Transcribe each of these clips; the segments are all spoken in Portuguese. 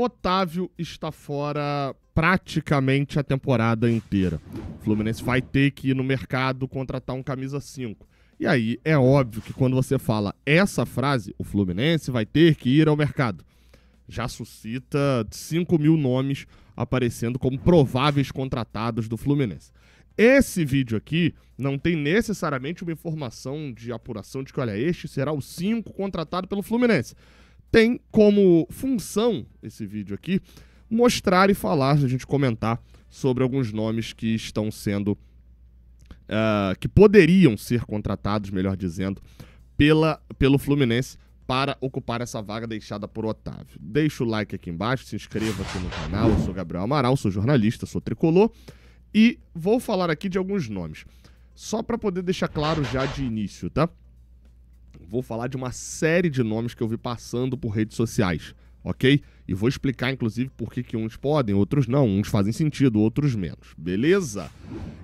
Otávio está fora praticamente a temporada inteira. O Fluminense vai ter que ir no mercado contratar um camisa 5. E aí é óbvio que quando você fala essa frase, o Fluminense vai ter que ir ao mercado, já suscita 5 mil nomes aparecendo como prováveis contratados do Fluminense. Esse vídeo aqui não tem necessariamente uma informação de apuração de que, olha, este será o 5 contratado pelo Fluminense. Tem como função, esse vídeo aqui, mostrar e falar, a gente comentar sobre alguns nomes que estão sendo, que poderiam ser contratados, melhor dizendo, pelo Fluminense para ocupar essa vaga deixada por Otávio. Deixa o like aqui embaixo, se inscreva aqui no canal. Eu sou Gabriel Amaral, sou jornalista, sou tricolor e vou falar aqui de alguns nomes. Só para poder deixar claro já de início, tá? Vou falar de uma série de nomes que eu vi passando por redes sociais, ok? E vou explicar, inclusive, por que uns podem, outros não. Uns fazem sentido, outros menos. Beleza?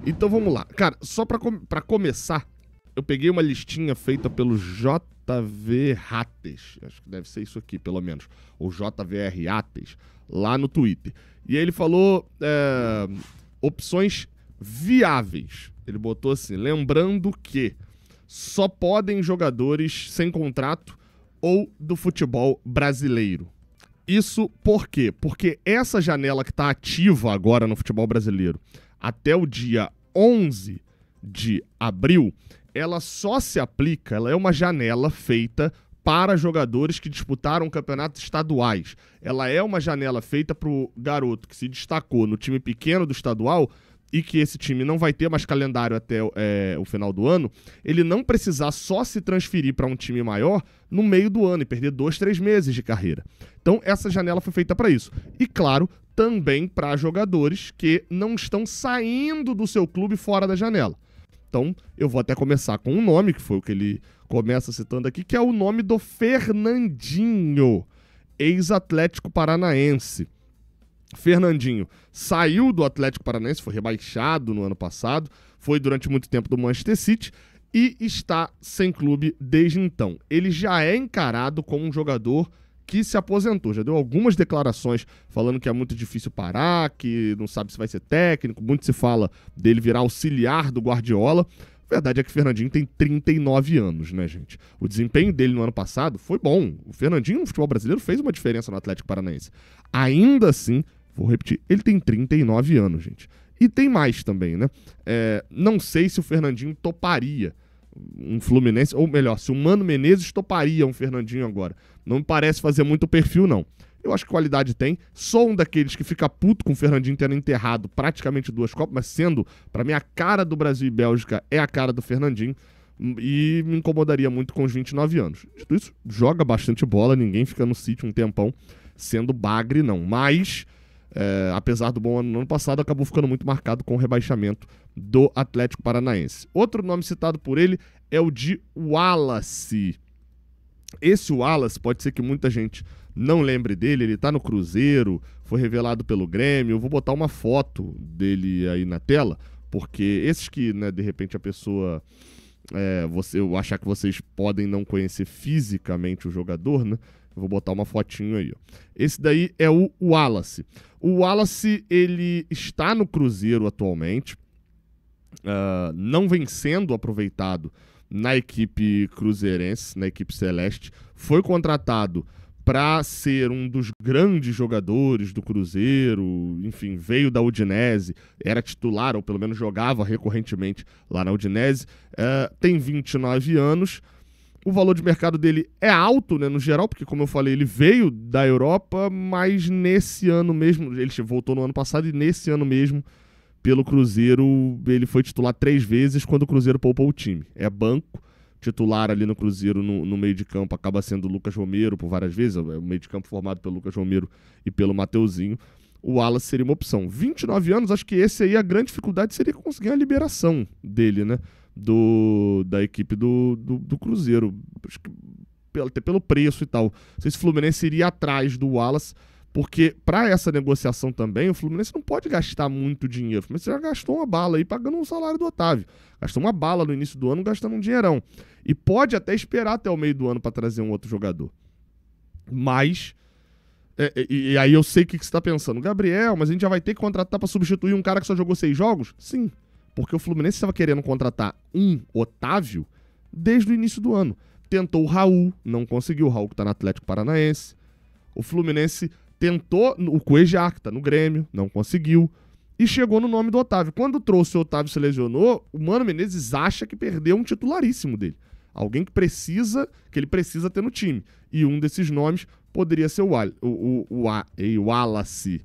Então vamos lá. Cara, só para começar, eu peguei uma listinha feita pelo JV Rates. Acho que deve ser isso aqui, pelo menos. Ou JVR Rates, lá no Twitter. E aí ele falou opções viáveis. Ele botou assim, lembrando que só podem jogadores sem contrato ou do futebol brasileiro. Isso por quê? Porque essa janela que está ativa agora no futebol brasileiro até o dia 11 de abril, ela só se aplica, ela é uma janela feita para jogadores que disputaram campeonatos estaduais. Ela é uma janela feita para o garoto que se destacou no time pequeno do estadual e que esse time não vai ter mais calendário até o final do ano, ele não precisar só se transferir para um time maior no meio do ano e perder 2, 3 meses de carreira. Então essa janela foi feita para isso. E claro, também para jogadores que não estão saindo do seu clube fora da janela. Então eu vou até começar com um nome, que foi o que ele começa citando aqui, que é o nome do Fernandinho, ex-Atlético Paranaense. Fernandinho saiu do Atlético Paranaense, foi rebaixado no ano passado, foi durante muito tempo do Manchester City e está sem clube desde então. Ele já é encarado como um jogador que se aposentou, já deu algumas declarações falando que é muito difícil parar, que não sabe se vai ser técnico, muito se fala dele virar auxiliar do Guardiola. A verdade é que o Fernandinho tem 39 anos, né, gente? O desempenho dele no ano passado foi bom. O Fernandinho no futebol brasileiro fez uma diferença no Atlético Paranaense. Ainda assim, vou repetir, ele tem 39 anos, gente. E tem mais também, né? Não sei se o Fernandinho toparia um Fluminense, ou melhor, se o Mano Menezes toparia um Fernandinho agora. Não me parece fazer muito perfil, não. Eu acho que qualidade tem. Sou um daqueles que fica puto com o Fernandinho tendo enterrado praticamente 2 Copas, mas sendo, pra mim, a cara do Brasil e Bélgica é a cara do Fernandinho. E me incomodaria muito com os 29 anos. Dito isso, joga bastante bola, ninguém fica no sítio um tempão sendo bagre, não. Mas, apesar do bom ano no ano passado, acabou ficando muito marcado com o rebaixamento do Atlético Paranaense. Outro nome citado por ele é o de Wallace. Esse Wallace, pode ser que muita gente não lembre dele, ele tá no Cruzeiro, foi revelado pelo Grêmio. Eu vou botar uma foto dele aí na tela, porque esses que, né, de repente a pessoa... eu achar que vocês podem não conhecer fisicamente o jogador, né? Eu vou botar uma fotinho aí, ó. Esse daí é o Wallace. O Wallace, ele está no Cruzeiro atualmente, não vem sendo aproveitado na equipe cruzeirense, na equipe celeste. Foi contratado para ser um dos grandes jogadores do Cruzeiro, enfim, veio da Udinese, era titular, ou pelo menos jogava recorrentemente lá na Udinese, tem 29 anos, o valor de mercado dele é alto, né, no geral, porque, como eu falei, ele veio da Europa, mas nesse ano mesmo, ele voltou no ano passado, e nesse ano mesmo, pelo Cruzeiro, ele foi titular 3 vezes quando o Cruzeiro poupou o time. É banco. Titular ali no Cruzeiro, no meio de campo, acaba sendo o Lucas Romero por várias vezes, o meio de campo formado pelo Lucas Romero e pelo Mateuzinho. O Wallace seria uma opção. 29 anos, acho que esse aí, a grande dificuldade seria conseguir a liberação dele, né, da equipe do Cruzeiro, acho que até pelo preço e tal. Não sei se o Fluminense iria atrás do Wallace, porque para essa negociação também, o Fluminense não pode gastar muito dinheiro. O Fluminense já gastou uma bala aí pagando um salário do Otávio. Gastou uma bala no início do ano gastando um dinheirão. E pode até esperar até o meio do ano para trazer um outro jogador. Mas E aí eu sei o que você tá pensando. Gabriel, mas a gente já vai ter que contratar pra substituir um cara que só jogou 6 jogos? Sim, porque o Fluminense estava querendo contratar um Otávio desde o início do ano. Tentou o Raul, não conseguiu. O Raul que tá no Atlético Paranaense. O Fluminense tentou o Cuejar, que tá no Grêmio, não conseguiu. E chegou no nome do Otávio. Quando trouxe o Otávio e se lesionou, o Mano Menezes acha que perdeu um titularíssimo dele. Alguém que ele precisa ter no time. E um desses nomes poderia ser o Wallace.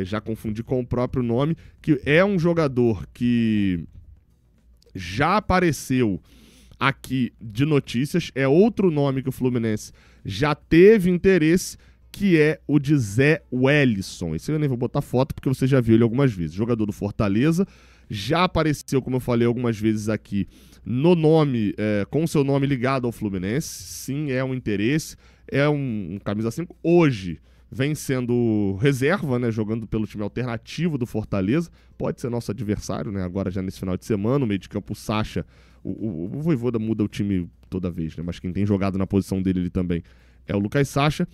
Já confundi com o próprio nome, que é um jogador que já apareceu aqui de notícias. É outro nome que o Fluminense já teve interesse, que é o de Zé Wellison. Esse eu nem vou botar foto, porque você já viu ele algumas vezes. Jogador do Fortaleza, já apareceu, como eu falei algumas vezes aqui, no nome, com seu nome ligado ao Fluminense. Sim, é um interesse, é um camisa 5. Hoje vem sendo reserva, né, jogando pelo time alternativo do Fortaleza. Pode ser nosso adversário, né, agora já nesse final de semana. O meio de campo, o Sacha, o Vojvoda muda o time toda vez, né, mas quem tem jogado na posição dele ali também é o Lucas Sacha.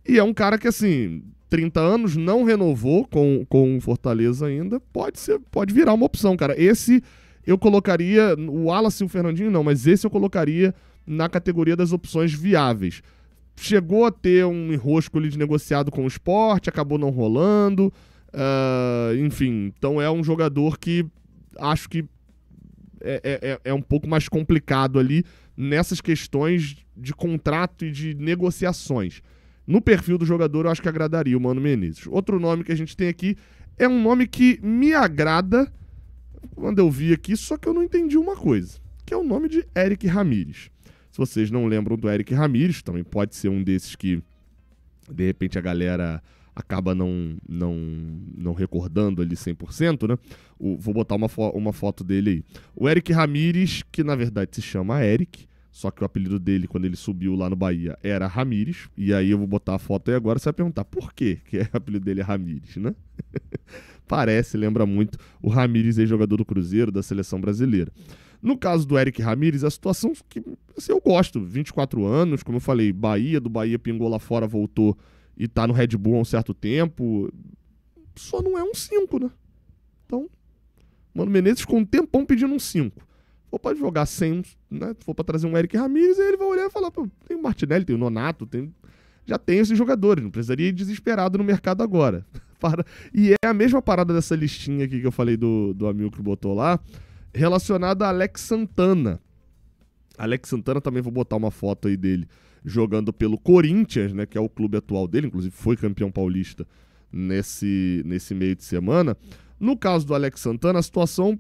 E é um cara que, assim, 30 anos, não renovou com o Fortaleza ainda. Pode virar uma opção, cara. Esse eu colocaria, o Wallace e o Fernandinho não, mas esse eu colocaria na categoria das opções viáveis. Chegou a ter um enrosco ali de negociado com o Sport, acabou não rolando. Enfim, então é um jogador que acho que é um pouco mais complicado ali nessas questões de contrato e de negociações. No perfil do jogador, eu acho que agradaria o Mano Menezes. Outro nome que a gente tem aqui é um nome que me agrada quando eu vi aqui, só que eu não entendi uma coisa, que é o nome de Eric Ramírez. Se vocês não lembram do Eric Ramírez, também pode ser um desses que, de repente, a galera acaba não recordando ali 100%, né? Vou botar uma foto dele aí. O Eric Ramírez, que na verdade se chama Eric, só que o apelido dele, quando ele subiu lá no Bahia, era Ramírez. E aí eu vou botar a foto aí agora, você vai perguntar por quê que o apelido dele é Ramírez, né? Lembra muito o Ramírez, ex-jogador do Cruzeiro, da seleção brasileira. No caso do Eric Ramírez, a situação que assim, eu gosto, 24 anos, como eu falei, do Bahia pingou lá fora, voltou e tá no Red Bull há um certo tempo. Só não é um 5, né? Então, Mano Menezes ficou um tempão pedindo um 5. Ou pode jogar sem, né? Se for pra trazer um Eric Ramírez, aí ele vai olhar e falar, pô, tem o Martinelli, tem o Nonato, já tem esses jogadores, não precisaria ir desesperado no mercado agora. E é a mesma parada dessa listinha aqui que eu falei do amigo que botou lá, relacionada a Alex Santana. Alex Santana, também vou botar uma foto aí dele jogando pelo Corinthians, né, que é o clube atual dele, inclusive foi campeão paulista nesse meio de semana. No caso do Alex Santana, a situação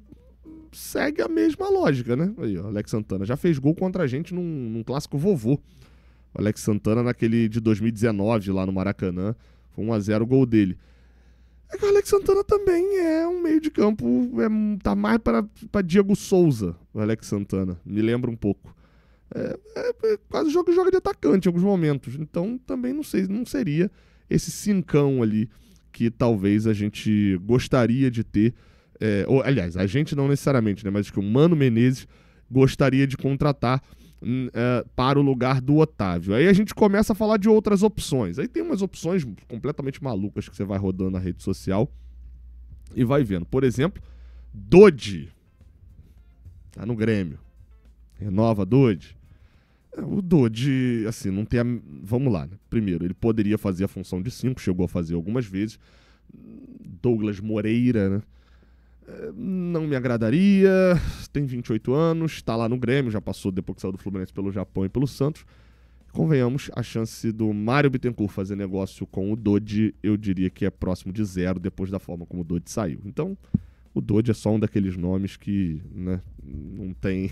segue a mesma lógica, né? Aí, ó, Alex Santana já fez gol contra a gente num clássico vovô. O Alex Santana naquele de 2019 lá no Maracanã, foi 1-0 o gol dele. É que o Alex Santana também é um meio de campo, tá mais para Diego Souza, o Alex Santana, me lembra um pouco. Quase joga de atacante em alguns momentos, então também não sei, não seria esse cincão ali que talvez a gente gostaria de ter, ou, aliás, a gente não necessariamente, né, mas que o Mano Menezes gostaria de contratar para o lugar do Otávio. Aí a gente começa a falar de outras opções. Aí tem umas opções completamente malucas que você vai rodando na rede social e vai vendo. Por exemplo, Dodi. Tá no Grêmio. Renova Dodi. O Dodi, assim, não tem vamos lá, né? Primeiro, ele poderia fazer a função de 5, chegou a fazer algumas vezes. Douglas Moreira, né? Não me agradaria, tem 28 anos, está lá no Grêmio, já passou depois que saiu do Fluminense pelo Japão e pelo Santos. Convenhamos, a chance do Mário Bittencourt fazer negócio com o Dodi, eu diria que é próximo de 0 depois da forma como o Dodi saiu. Então, o Dodi é só um daqueles nomes que, né, não tem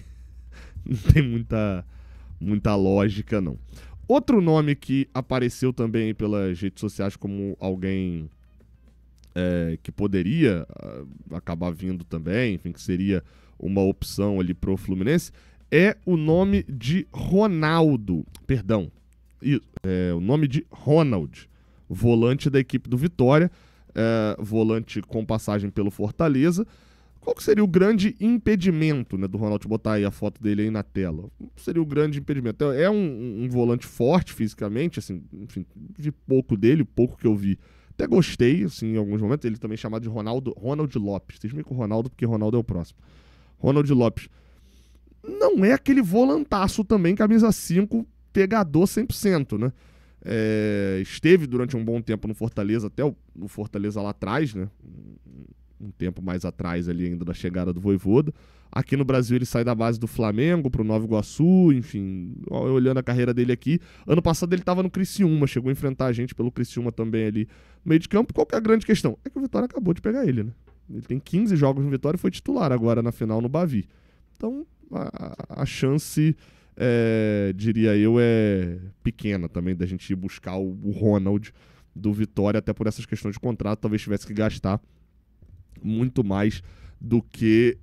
muita lógica, não. Outro nome que apareceu também pelas redes sociais como alguém que poderia acabar vindo também, enfim, que seria uma opção ali pro Fluminense, é o nome de Ronaldo. Perdão. O nome de Ronald, volante da equipe do Vitória, volante com passagem pelo Fortaleza. Qual que seria o grande impedimento, né, do Ronaldo? Botar aí a foto dele aí na tela. Qual seria o grande impedimento? É um volante forte fisicamente, assim, enfim, vi pouco dele, pouco que eu vi. Até gostei, assim, em alguns momentos. Ele também é chamado de Ronald Lopes. Vocês me com o Ronaldo, porque Ronaldo é o próximo. Ronald Lopes. Não é aquele volantaço também, camisa 5, pegador 100%, né? Esteve durante um bom tempo no Fortaleza, até o Fortaleza lá atrás, né? Um tempo mais atrás ali ainda da chegada do Vojvoda. Aqui no Brasil ele sai da base do Flamengo pro Nova Iguaçu, enfim, olhando a carreira dele aqui. Ano passado ele estava no Criciúma, chegou a enfrentar a gente pelo Criciúma também ali no meio de campo. Qual que é a grande questão? É que o Vitória acabou de pegar ele, né? Ele tem 15 jogos no Vitória e foi titular agora na final no Bavi. Então a chance, diria eu, é pequena também da gente ir buscar o Ronald do Vitória, até por essas questões de contrato, talvez tivesse que gastar muito mais do que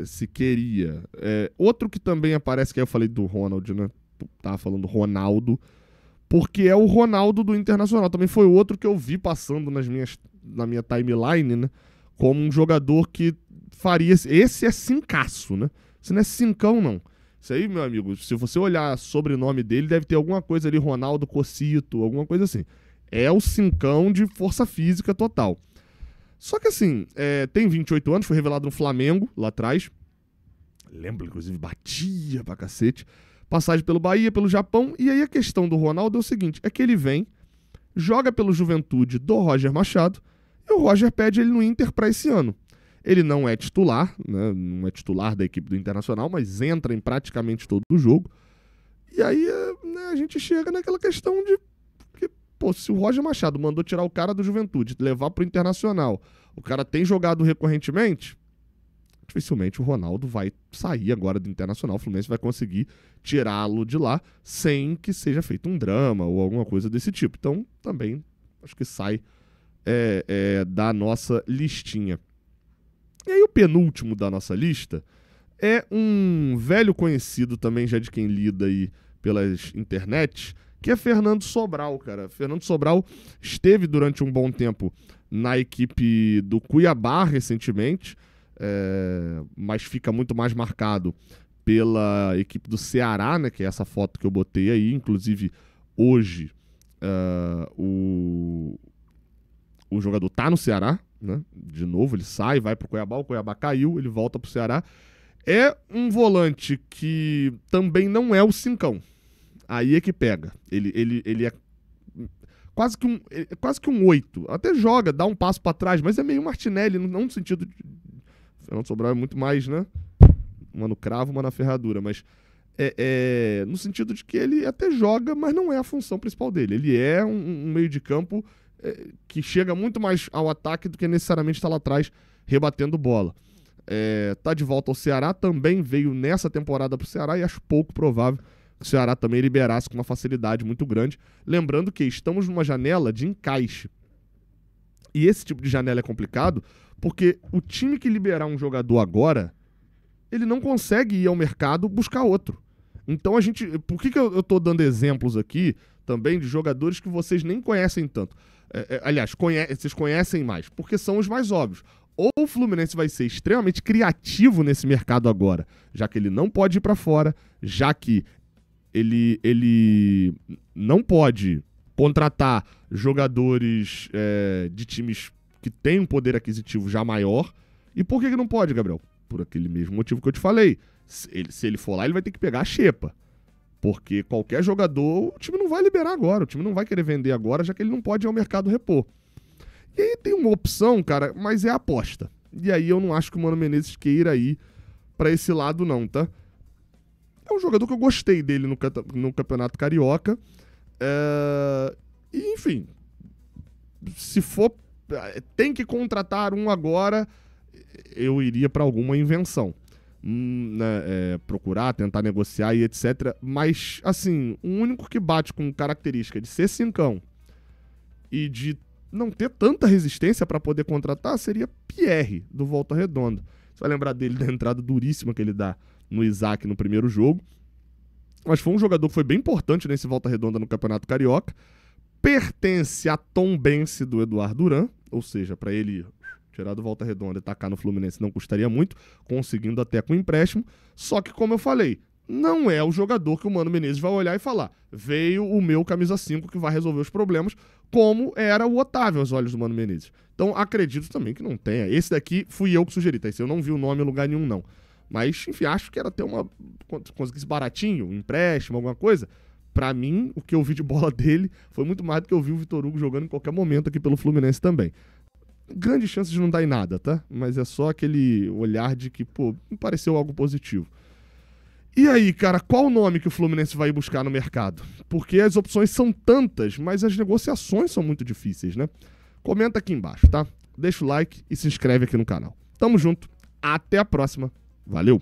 se queria. Outro que também aparece, que aí eu falei do Ronald, né? Tava falando Ronaldo, porque é o Ronaldo do Internacional. Também foi outro que eu vi passando na minha timeline, né? Como um jogador que faria... Esse é cincaço, né? Esse não é cincão, não. Isso aí, meu amigo, se você olhar sobrenome dele, deve ter alguma coisa ali, Ronaldo Cocito, alguma coisa assim. É o cincão de força física total. Só que assim, tem 28 anos, foi revelado no Flamengo, lá atrás. Lembro, inclusive, batia pra cacete. Passagem pelo Bahia, pelo Japão. E aí a questão do Ronaldo é o seguinte, é que ele vem, joga pelo Juventude do Roger Machado, e o Roger pede ele no Inter pra esse ano. Ele não é titular, né, não é titular da equipe do Internacional, mas entra em praticamente todo o jogo. E aí, né, a gente chega naquela questão de... Pô, se o Roger Machado mandou tirar o cara do Juventude, levar pro Internacional, o cara tem jogado recorrentemente, dificilmente o Ronaldo vai sair agora do Internacional. O Fluminense vai conseguir tirá-lo de lá sem que seja feito um drama ou alguma coisa desse tipo. Então, também acho que sai da nossa listinha. E aí o penúltimo da nossa lista é um velho conhecido também já de quem lida aí pelas internet, que é Fernando Sobral, cara. Fernando Sobral esteve durante um bom tempo na equipe do Cuiabá recentemente, mas fica muito mais marcado pela equipe do Ceará, né, que é essa foto que eu botei aí. Inclusive, hoje, o jogador tá no Ceará, né? De novo, ele sai, vai pro Cuiabá, o Cuiabá caiu, ele volta pro Ceará. É um volante que também não é o cincão. Aí é que pega. Ele é quase que um 8. Até joga, dá um passo pra trás, mas é meio Martinelli, não no sentido de... Fernando Sobral é muito mais, né? Uma no cravo, uma na ferradura, mas no sentido de que ele até joga, mas não é a função principal dele. Ele é um meio de campo que chega muito mais ao ataque do que necessariamente está lá atrás rebatendo bola. Tá de volta ao Ceará, também veio nessa temporada pro Ceará e acho pouco provável que o Ceará também liberasse com uma facilidade muito grande. Lembrando que estamos numa janela de encaixe. E esse tipo de janela é complicado porque o time que liberar um jogador agora, ele não consegue ir ao mercado buscar outro. Então a gente... Por que eu tô dando exemplos aqui também de jogadores que vocês nem conhecem tanto? Aliás, vocês conhecem mais, porque são os mais óbvios. Ou o Fluminense vai ser extremamente criativo nesse mercado agora, já que ele não pode ir para fora, já que ele não pode contratar jogadores de times que têm um poder aquisitivo já maior. E por que não pode, Gabriel? Por aquele mesmo motivo que eu te falei. Se ele for lá, ele vai ter que pegar a xepa. Porque qualquer jogador, o time não vai liberar agora, o time não vai querer vender agora, já que ele não pode ir ao mercado repor. E aí tem uma opção, cara, mas é aposta. E aí eu não acho que o Mano Menezes queira ir pra esse lado não, tá? É um jogador que eu gostei dele no Campeonato Carioca. E, enfim, se for... Tem que contratar um agora, eu iria pra alguma invenção. Procurar, tentar negociar e etc. Mas, assim, o único que bate com característica de ser cincão e de não ter tanta resistência para poder contratar seria Pierre, do Volta Redonda. Você vai lembrar dele da entrada duríssima que ele dá no Isaac no primeiro jogo. Mas foi um jogador que foi bem importante nesse Volta Redonda no Campeonato Carioca. Pertence à tombense do Eduardo Duran, ou seja, para ele tirar do Volta Redonda e tacar no Fluminense não custaria muito, conseguindo até com empréstimo. Só que, como eu falei, não é o jogador que o Mano Menezes vai olhar e falar: veio o meu camisa 5 que vai resolver os problemas, como era o Otávio aos olhos do Mano Menezes. Então, acredito também que não tenha. Esse daqui fui eu que sugeri, tá? Esse eu não vi o nome em lugar nenhum, não. Mas, enfim, acho que era ter conseguisse baratinho, um empréstimo, alguma coisa. Pra mim, o que eu vi de bola dele foi muito mais do que eu vi o Vitor Hugo jogando em qualquer momento aqui pelo Fluminense também. Grande chance de não dar em nada, tá? Mas é só aquele olhar de que, pô, me pareceu algo positivo. E aí, cara, qual o nome que o Fluminense vai buscar no mercado? Porque as opções são tantas, mas as negociações são muito difíceis, né? Comenta aqui embaixo, tá? Deixa o like e se inscreve aqui no canal. Tamo junto, até a próxima. Valeu!